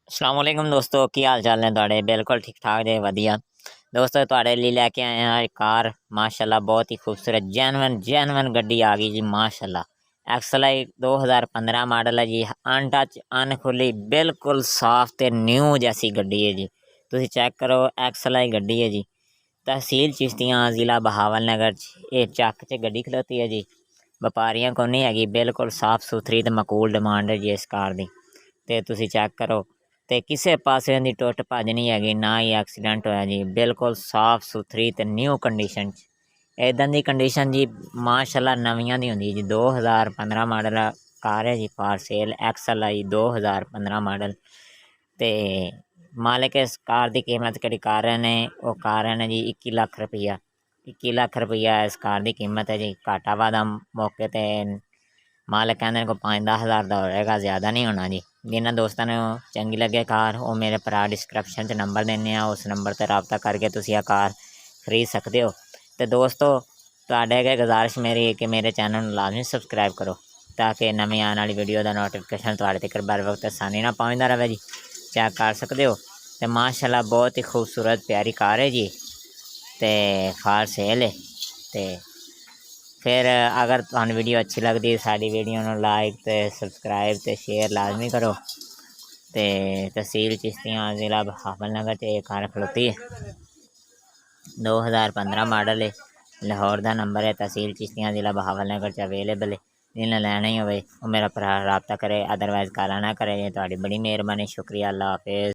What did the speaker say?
अस्सलाम वालेकुम दोस्तों की हाल चाल ने तुहाडे बिल्कुल ठीक ठाक जे वधिया दोस्तों तुहाडे लिए लेके आए हैं एक कार माशाल्लाह बहुत ही खूबसूरत जेनवन गड्डी आ गई जी माशाल्लाह एक्सएलआई 2015 मॉडल है जी अनटच अनखुली बिल्कुल साफ ते न्यू जैसी गड्डी है जी तुसी चेक करो एक्सएलआई गड्डी है जी तहसील चिश्तियां जिला बहावल नगर ये चक च गड्डी खलोती है जी व्यापारियां को नहीं हैगी बिल्कुल साफ सुथरी ते मकूल डिमांड है जी इस कार दी ते तुसी चेक करो ते किसी पासे दी टुट भज नहीं हैगी ना ही एक्सीडेंट होया जी बिल्कुल साफ सुथरी ते न्यू कंडीशन इदां दी कंडीशन जी माशाल्लाह नवियां दी होंदी जी 2015 मॉडल कार है जी फॉर सेल एक्सएलआई 2015 मॉडल ते मालिक इस कार की कीमत केड़ी कार ने वो कार है जी 21 लाख रुपया 21 लाख रुपया इस कार की कीमत है जी घाटा वादा मौके ते मालिक कहते को 5-10 हज़ार का होएगा ज़्यादा नहीं होना जी जिन्होंने दोस्तों ने चंगी लगे कार वो मेरे भरा डिस्क्रिप्शन च नंबर देने उस नंबर पर रबता करके तुम यह कार खरीद सकते हो तो दोस्तों तुहाडे अगे गुजारिश मेरी है कि मेरे चैनल लाजमी सबसक्राइब करो ताकि नवी आने वाली वीडियो का नोटिफिकेशन तुहाडे तक बर वक्त आसानी ना पहुँचता रहे जी चेक कर सकते हो तो माशाल्लाह बहुत ही खूबसूरत प्यारी कार है जी तो फार सेल है तो फिर अगर तुहानू वीडियो अच्छी लगती साड़ी वीडियो में लाइक तो सबसक्राइब तो शेयर लाजमी करो तो तहसील चिश्तियाँ ज़िला बहावल नगर से कार खलोती है 2015 मॉडल है लाहौर का नंबर है तहसील चिश्तियाँ ज़िला बहावल नगर च अवेलेबल है जिन्हें लैना ही हो मेरा भरा रबता करे अदरवाइज गाला ना करे तो बड़ी मेहरबानी शुक्रिया अल्लाह हाफिज़।